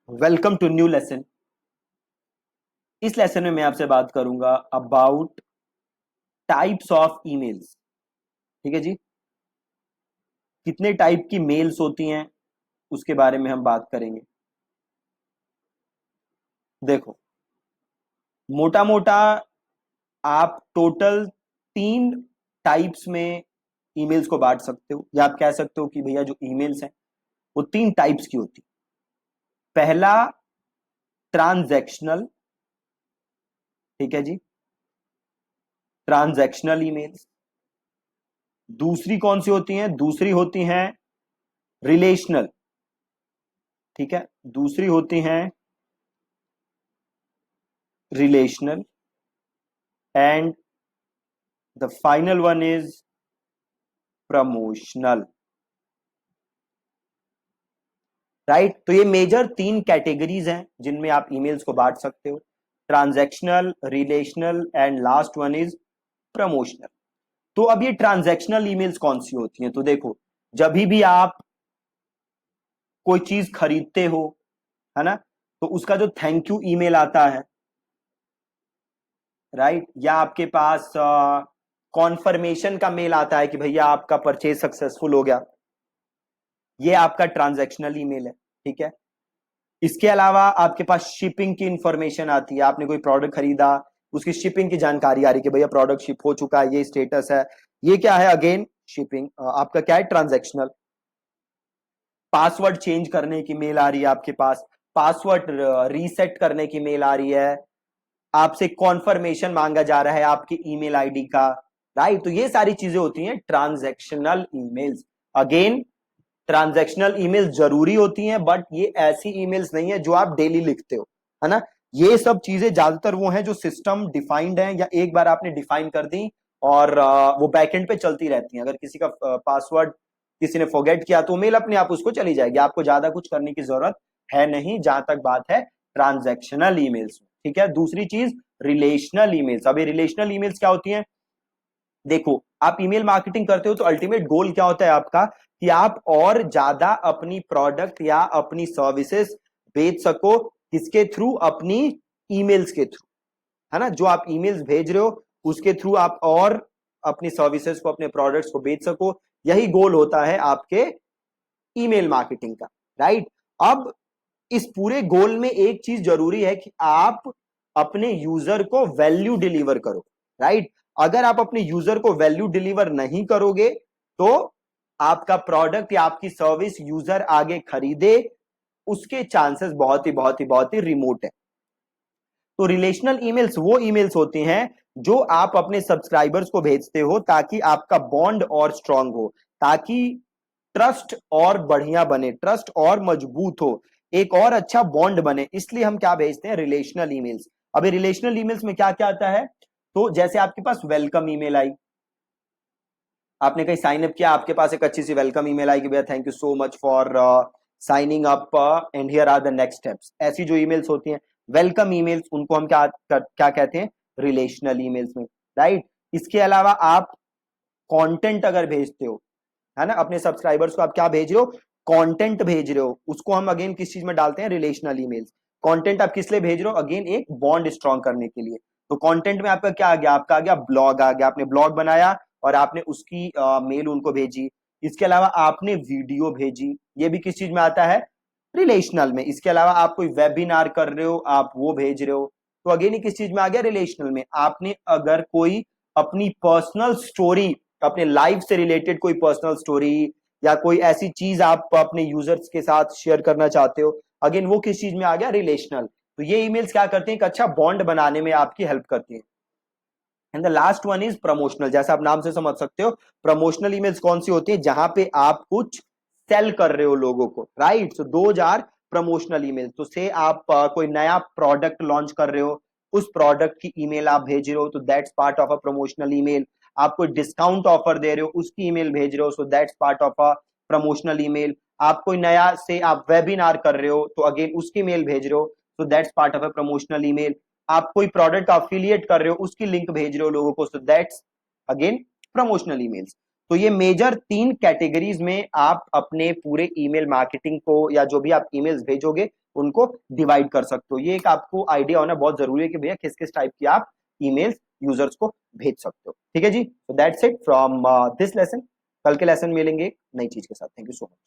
Welcome to new lesson. इस lesson में मैं आपसे बात करूंगा अबाउट टाइप्स ऑफ ईमेल्स। ठीक है जी। कितने टाइप की मेल्स होती हैं उसके बारे में हम बात करेंगे। देखो, मोटा मोटा आप टोटल 3 टाइप्स में ईमेल्स को बांट सकते हो, या आप कह सकते हो कि भैया जो ईमेल्स हैं वो 3 टाइप्स की होती। पहला, ट्रांजैक्शनल। ठीक है जी, ट्रांजैक्शनल ईमेल्स। दूसरी कौन सी होती हैं? दूसरी होती हैं रिलेशनल। ठीक है, दूसरी होती हैं relational, and the final one is promotional. Right, तो ये मेजर 3 कैटेगरीज हैं जिनमें आप ईमेल्स को बांट सकते हो। Transactional, relational and last one is promotional. तो अब ये ट्रांजैक्शनल ईमेल्स कौन सी होती हैं? तो देखो, जब भी आप कोई चीज खरीदते हो, है ना, तो उसका जो थैंक यू ईमेल आता है, राइट, या आपके पास कॉन्फर्मेशन का मेल आता है कि भैया आपका परचेज सक्सेसफुल हो गया, ये आपका ट्रांजैक्शनल ईमेल है। ठीक है। इसके अलावा आपके पास शिपिंग की इंफॉर्मेशन आती है, आपने कोई प्रोडक्ट खरीदा, उसकी शिपिंग की जानकारी आ रही है कि भैया प्रोडक्ट शिप हो चुका है, ये स्टेटस है। ये क्या है? अगेन शिपिंग, आपका क्या है? ट्रांजैक्शनल। पासवर्ड चेंज करने की मेल आ रही है आपके पास, पासवर्ड रीसेट करने की मेल आ रही है, आपसे कॉन्फर्मेशन मांगा जा रहा है आपकी ईमेल आईडी का। राइट, तो ये सारी चीजें होती हैं transactional emails. Again, transactional email जरूरी होती हैं, बट ये ऐसी ईमेल्स नहीं है जो आप डेली लिखते हो, है ना। ये सब चीजें ज्यादातर वो हैं जो सिस्टम डिफाइंड है, या एक बार आपने डिफाइन कर दी और वो बैकएंड पे चलती रहती हैं। अगर किसी का पासवर्ड किसी ने फॉरगेट किया तो मेल अपने आप उसको चली जाएगी, आपको ज्यादा कुछ करने की जरूरत है नहीं, जहां तक बात है ट्रांजैक्शनल ईमेल्स में। ठीक है। दूसरी चीज, रिलेशनल ईमेल्स। अब ये रिलेशनल ईमेल्स क्या होती हैं? देखो, आप ईमेल मार्केटिंग करते हो तो अल्टीमेट गोल क्या होता है आपका? कि आप और ज्यादा अपनी प्रोडक्ट या अपनी सर्विसेज बेच सको। किसके थ्रू? अपनी ईमेल्स के थ्रू, है ना। जो आप ईमेल्स भेज रहे हो उसके थ्रू आप और अपनी सर्विसेज को, अपने प्रोडक्ट्स को बेच सको। यही गोल होता है आपके ईमेल मार्केटिंग का। राइट। अब इस पूरे गोल में एक चीज जरूरी है कि आप अपने यूजर को वैल्यू डिलीवर करो। राइट। अगर आप अपने यूजर को वैल्यू डिलीवर नहीं करोगे तो आपका प्रोडक्ट या आपकी सर्विस यूजर आगे खरीदे, उसके चांसेस बहुत ही रिमोट है। तो रिलेशनल ईमेल्स वो ईमेल्स होती हैं जो आप अपने सब्सक्राइबर्स को भेजते हो ताकि आपका बॉन्ड और स्ट्रांग हो, ताकि ट्रस्ट और बढ़िया बने, ट्रस्ट और मजबूत हो, एक और अच्छा बॉन्ड बने। इसलिए हम क्या भेजते हैं? Relational emails. अभी रिलेशनल ईमेल्स में क्या क्या आता है? तो जैसे आपके पास वेलकम ईमेल आई, आपने कहीं साइन अप किया, आपके पास एक अच्छी सी वेलकम ईमेल आई कि भैया thank you so much for signing up and here are the next steps. ऐसी जो ईमेल्स होती हैं वेलकम ईमेल्स, उनको हम क्या कहते हैं? रिलेशनल ईमेल्स में। राइट। इसके अलावा आप कंटेंट अगर भेजते हो, है ना, अपने सब्सक्राइबर्स को आप क्या भेज रहे हो? कंटेंट भेज रहे हो, उसको हम अगेन किस चीज में डालते हैं? Relational emails. कंटेंट आप किस लिए भेज रहे हो? अगेन एक बॉन्ड स्ट्रांग करने के लिए। तो कंटेंट में आपका क्या आ गया? आपका आ गया ब्लॉग आ गया, आपने ब्लॉग बनाया और आपने उसकी मेल उनको भेजी। इसके अलावा आपने वीडियो भेजी, ये भी किस चीज में आता है? रिलेशनल में। इसके अलावा आप कोई वेबिनार कर रहे हो, आप वो भेज रहे हो, तो अगेन ही किस चीज में आ गया? रिलेशनल में। आपने अगर कोई अपनी पर्सनल स्टोरी, अपने लाइफ से रिलेटेड कोई पर्सनल स्टोरी या कोई ऐसी चीज आप अपने यूजर्स के साथ शेयर करना चाहते हो, अगेन वो किस चीज में आ गया? रिलेशनल। तो ये ईमेल्स क्या करते हैं? एक अच्छा बॉन्ड बनाने में आपकी हेल्प करती हैं। And the last one is promotional. जैसे आप नाम से समझ सकते हो, प्रमोशनल ईमेल्स कौन सी होती है? जहां पे आप कुछ सेल कर रहे हो लोगों को। Right, so those are promotional emails. तो से आप कोई नया प्रोडक्ट लॉन्च कर रहे हो, उस प्रोडक्ट की ईमेल आप भेज रहे हो, तो that's part of a promotional email. आप कोई डिस्काउंट ऑफर दे रहे हो, उसकी ईमेल भेज रहे हो, so that's part of a promotional email. आप कोई नया से आप वेबिनार कर रहे हो, तो अगेन उसकी मेल भेज रहे हो, so that's part of a promotional email. आप कोई प्रोडक्ट अफिलिएट कर रहे हो, उसकी लिंक भेज रहे हो लोगों को, so that's again promotional emails. तो ये मेजर 3 कैटेगरीज में आप अपने पूरे ईमेल मार्केटिंग को या जो भी आप ईमेल्स भेजोगे उनको डिवाइड कर सकते हो। ये एक आपको आइडिया होना बहुत जरूरी है कि भैया किस किस टाइप की आप ईमेल्स यूजर्स को भेज सकते हो। ठीक है जी, तो that's it from this lesson. कल के लेसन मिलेंगे नई चीज के साथ। Thank you so much.